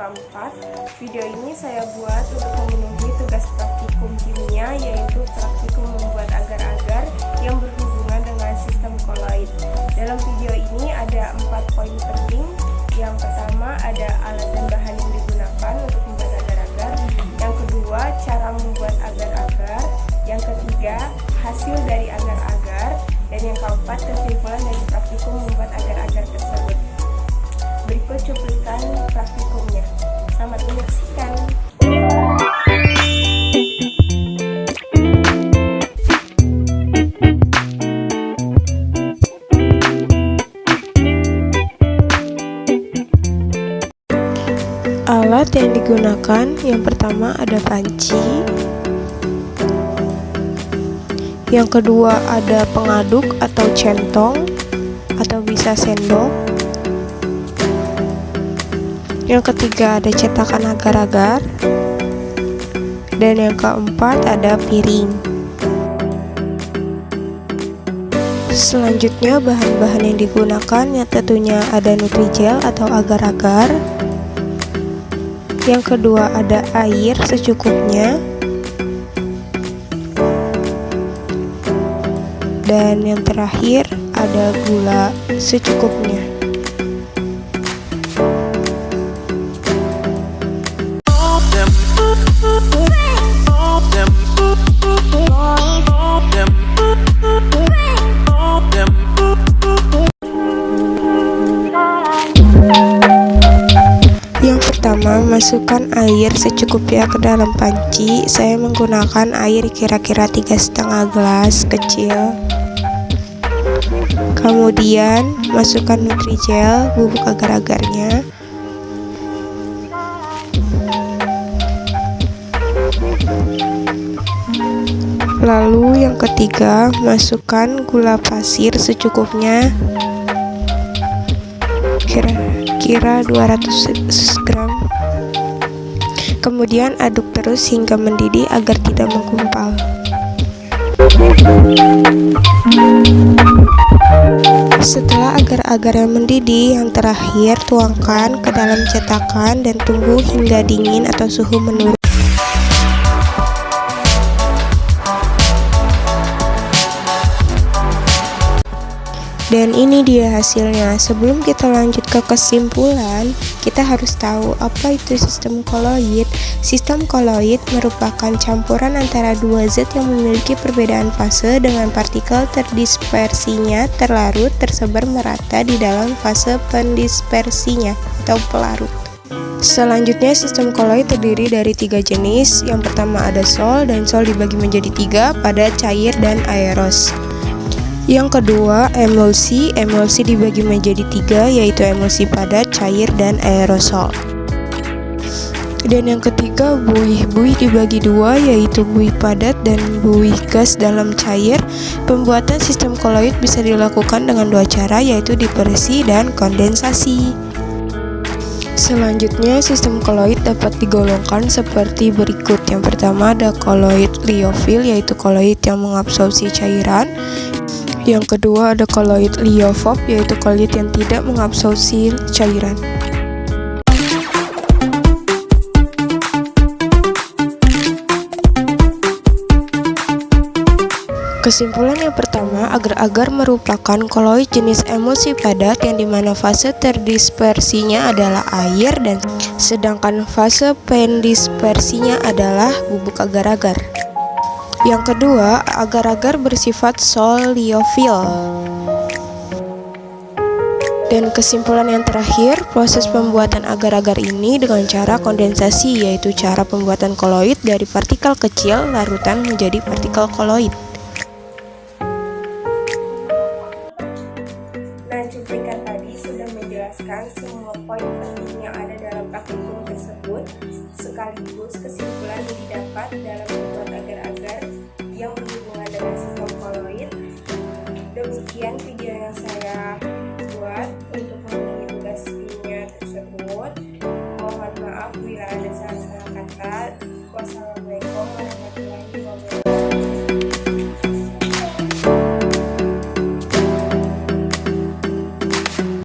keempat. Video ini saya buat untuk memenuhi tugas praktikum kimia, yaitu praktikum membuat agar-agar yang berhubungan dengan sistem koloid. Dalam video ini ada 4 poin penting. Yang pertama ada alat dan bahan yang digunakan untuk membuat agar-agar. Yang kedua, cara membuat agar-agar. Yang ketiga, hasil dari agar-agar. Dan yang keempat, kesimpulan dari praktikum membuat agar-agar tersebut. Berikut cuplikan praktikumnya. Selamat menyaksikan. Alat yang digunakan yang pertama ada panci, yang kedua ada pengaduk atau centong atau bisa sendok, yang ketiga ada cetakan agar-agar, dan yang keempat ada piring. Selanjutnya bahan-bahan yang digunakan yang tentunya ada Nutrijel atau agar-agar. Yang kedua ada air secukupnya, dan yang terakhir ada gula secukupnya. Yang pertama, masukkan air secukupnya ke dalam panci. Saya menggunakan air kira-kira 3,5 gelas kecil. Kemudian masukkan Nutrijel, bubuk agar-agarnya. Lalu yang ketiga, masukkan gula pasir secukupnya, kira-kira 200 gram. Kemudian aduk terus hingga mendidih agar tidak menggumpal. Setelah agar-agar yang mendidih, yang terakhir tuangkan ke dalam cetakan dan tunggu hingga dingin atau suhu menurun. Dan ini dia hasilnya. Sebelum kita lanjut ke kesimpulan, kita harus tahu apa itu sistem koloid. Sistem koloid merupakan campuran antara dua zat yang memiliki perbedaan fase dengan partikel terdispersinya terlarut tersebar merata di dalam fase pendispersinya atau pelarut. Selanjutnya, sistem koloid terdiri dari 3 jenis. Yang pertama ada sol, dan sol dibagi menjadi 3, padat, cair, dan aeros. Yang kedua emulsi, emulsi dibagi menjadi 3, yaitu emulsi padat, cair, dan aerosol. Dan yang ketiga buih, buih dibagi 2, yaitu buih padat dan buih gas dalam cair. Pembuatan sistem koloid bisa dilakukan dengan 2 cara, yaitu dispersi dan kondensasi. Selanjutnya, sistem koloid dapat digolongkan seperti berikut. Yang pertama ada koloid liofil, yaitu koloid yang mengabsorpsi cairan. Yang kedua ada koloid liofob, yaitu koloid yang tidak mengabsorpsi cairan. Kesimpulan yang pertama, agar-agar merupakan koloid jenis emulsi padat yang dimana fase terdispersinya adalah air dan sedangkan fase pendispersinya adalah bubuk agar-agar. Yang kedua, agar-agar bersifat sol-liofil. Dan kesimpulan yang terakhir, proses pembuatan agar-agar ini dengan cara kondensasi, yaitu cara pembuatan koloid dari partikel kecil larutan menjadi partikel koloid. Nah, cuplikan tadi sudah menjelaskan semua poin penting yang ada dalam praktikum tersebut, sekaligus kesimpulan yang didapat dalam membuat agar-agar yang berhubungan dengan sistem koloid. Demikian video yang saya buat untuk memenuhi tugas kimia tersebut.